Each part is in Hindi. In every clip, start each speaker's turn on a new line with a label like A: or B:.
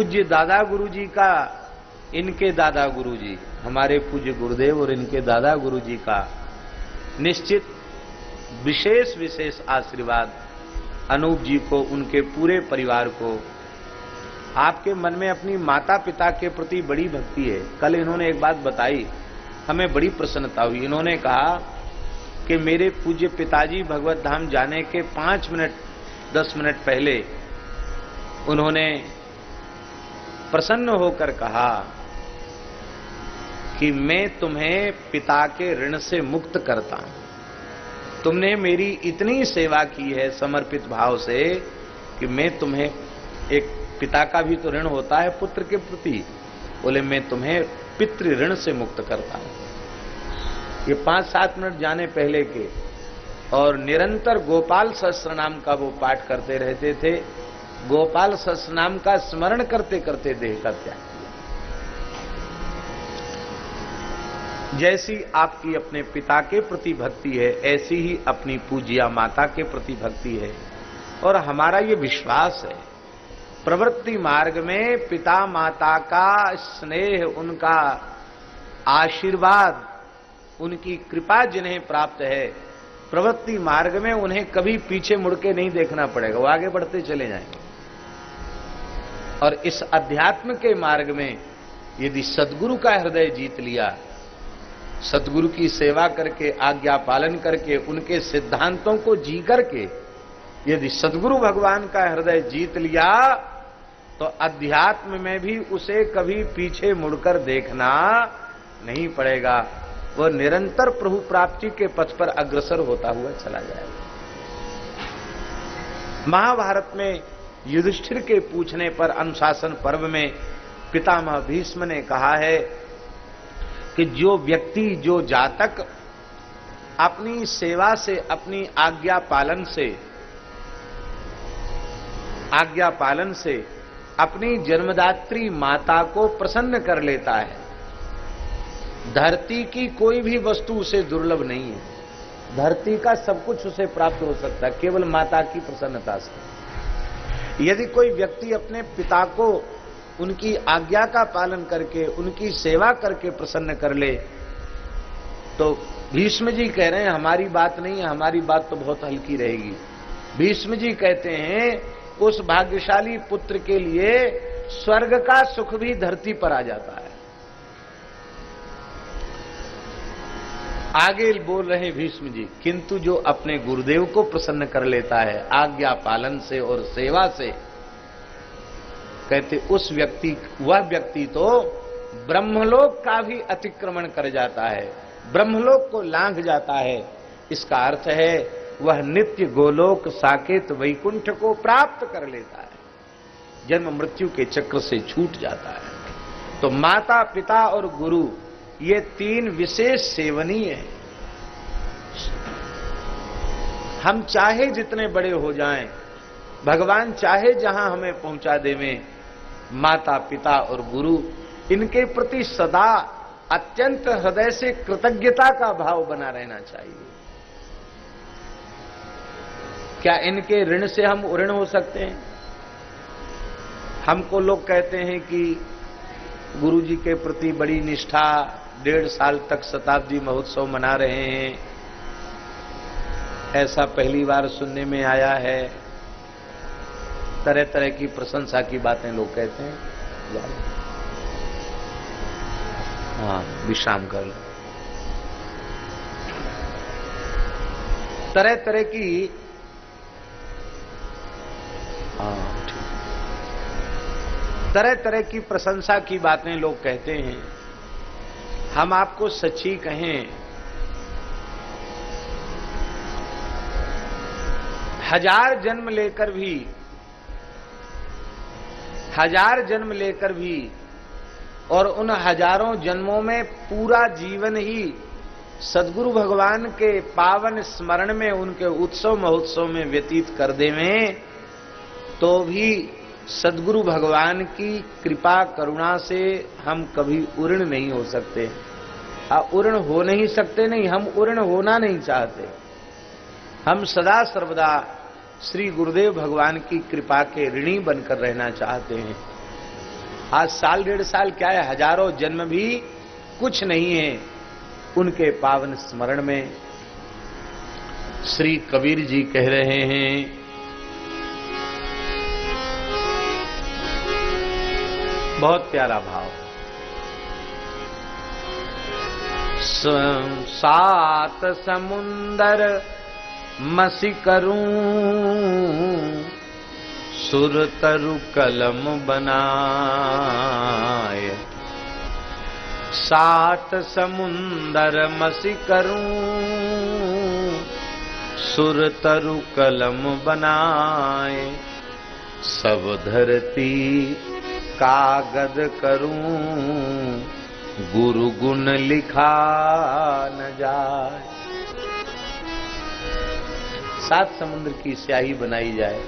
A: पूज्य दादा गुरुजी का, इनके दादा गुरुजी, हमारे पूज्य गुरुदेव और इनके दादा गुरुजी का निश्चित विशेष विशेष आशीर्वाद अनूप जी को, उनके पूरे परिवार को। आपके मन में अपनी माता पिता के प्रति बड़ी भक्ति है। कल इन्होंने एक बात बताई, हमें बड़ी प्रसन्नता हुई। इन्होंने कहा कि मेरे पूज्य पिताजी भगवत धाम जाने के 5 मिनट 10 मिनट पहले उन्होंने प्रसन्न होकर कहा कि मैं तुम्हें पिता के ऋण से मुक्त करता हूं। तुमने मेरी इतनी सेवा की है समर्पित भाव से कि मैं तुम्हें, एक पिता का भी तो ऋण होता है पुत्र के प्रति, बोले मैं तुम्हें पितृ ऋण से मुक्त करता हूं। ये 5-7 मिनट जाने पहले के, और निरंतर गोपाल सहस्त्र नाम का वो पाठ करते रहते थे। गोपाल सहस्त्र नाम का स्मरण करते करते देह का त्याग किया। जैसी आपकी अपने पिता के प्रति भक्ति है, ऐसी ही अपनी पूज्या माता के प्रति भक्ति है। और हमारा ये विश्वास है, प्रवृत्ति मार्ग में पिता माता का स्नेह, उनका आशीर्वाद, उनकी कृपा जिन्हें प्राप्त है, प्रवृत्ति मार्ग में उन्हें कभी पीछे मुड़ के नहीं देखना पड़ेगा, वो आगे बढ़ते चले जाएंगे। और इस अध्यात्म के मार्ग में यदि सद्गुरु का हृदय जीत लिया, सद्गुरु की सेवा करके, आज्ञा पालन करके, उनके सिद्धांतों को जी करके यदि सद्गुरु भगवान का हृदय जीत लिया, तो अध्यात्म में भी उसे कभी पीछे मुड़कर देखना नहीं पड़ेगा। वह निरंतर प्रभु प्राप्ति के पथ पर अग्रसर होता हुआ चला जाएगा। महाभारत में युधिष्ठिर के पूछने पर अनुशासन पर्व में पितामह भीष्म ने कहा है कि जो व्यक्ति, जो जातक अपनी सेवा से, अपनी आज्ञा पालन से अपनी जन्मदात्री माता को प्रसन्न कर लेता है, धरती की कोई भी वस्तु उसे दुर्लभ नहीं है। धरती का सब कुछ उसे प्राप्त हो सकता है केवल माता की प्रसन्नता से। यदि कोई व्यक्ति अपने पिता को उनकी आज्ञा का पालन करके, उनकी सेवा करके प्रसन्न कर ले, तो भीष्म जी कह रहे हैं हमारी बात नहीं है, हमारी बात तो बहुत हल्की रहेगी। भीष्म जी कहते हैं उस भाग्यशाली पुत्र के लिए स्वर्ग का सुख भी धरती पर आ जाता है। आगे बोल रहे भीष्म जी, किंतु जो अपने गुरुदेव को प्रसन्न कर लेता है आज्ञा पालन से और सेवा से, कहते वह व्यक्ति तो ब्रह्मलोक का भी अतिक्रमण कर जाता है, ब्रह्मलोक को लांघ जाता है। इसका अर्थ है वह नित्य गोलोक साकेत वैकुंठ को प्राप्त कर लेता है, जन्म मृत्यु के चक्र से छूट जाता है। तो माता पिता और गुरु, ये 3 विशेष सेवनीय हैं। हम चाहे जितने बड़े हो जाएं, भगवान चाहे जहां हमें पहुंचा देवें, माता पिता और गुरु, इनके प्रति सदा अत्यंत हृदय से कृतज्ञता का भाव बना रहना चाहिए। क्या इनके ऋण से हम ऋण हो सकते हैं? हमको लोग कहते हैं कि गुरु जी के प्रति बड़ी निष्ठा, 1.5 साल तक शताब्दी महोत्सव मना रहे हैं, ऐसा पहली बार सुनने में आया है। तरह तरह की प्रशंसा की बातें लोग कहते हैं। हाँ, विश्राम कर लो। तरह तरह की, हाँ ठीक, तरह तरह की प्रशंसा की बातें लोग कहते हैं। हम आपको सच्ची कहें, 1000 जन्म लेकर भी और उन हजारों जन्मों में पूरा जीवन ही सद्गुरु भगवान के पावन स्मरण में, उनके उत्सव महोत्सव में व्यतीत कर देवें, तो भी सद्गुरु भगवान की कृपा करुणा से हम कभी उऋण नहीं हो सकते। उऋण हो नहीं सकते नहीं, हम उऋण होना नहीं चाहते। हम सदा सर्वदा श्री गुरुदेव भगवान की कृपा के ऋणी बनकर रहना चाहते हैं। आज साल 1.5 साल क्या है, हजारों जन्म भी कुछ नहीं है। उनके पावन स्मरण में श्री कबीर जी कह रहे हैं, बहुत प्यारा भाव, सात समुंदर मसी करूं, सुर तरु कलम बनाए। सात समुंदर मसी करूं, सुर तरु कलम बनाए। सब धरती कागज करूं, गुरु गुण लिखा न जाए। 7 समुद्र की स्याही बनाई जाए,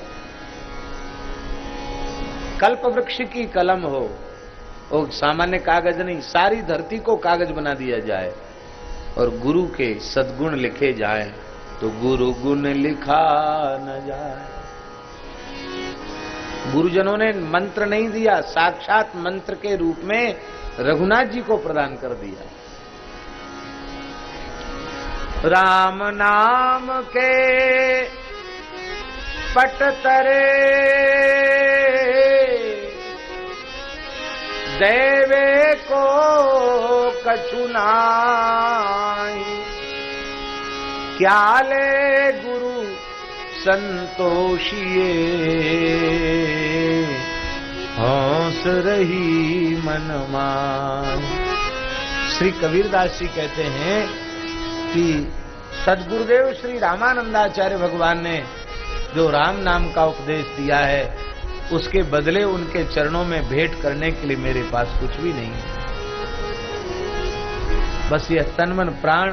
A: कल्प वृक्ष की कलम हो, वो सामान्य कागज नहीं, सारी धरती को कागज बना दिया जाए और गुरु के सद्गुण लिखे जाए तो गुरु गुण लिखा न जाए। गुरुजनों ने मंत्र नहीं दिया, साक्षात मंत्र के रूप में रघुनाथ जी को प्रदान कर दिया। राम नाम के पट तरे, देवे को कछु नाई। क्या ले गुरु संतोषिए, हंस रही मन मान। श्री कबीरदास जी कहते हैं कि सद्गुरुदेव श्री रामानंदाचार्य भगवान ने जो राम नाम का उपदेश दिया है, उसके बदले उनके चरणों में भेंट करने के लिए मेरे पास कुछ भी नहीं है। बस यह तन मन प्राण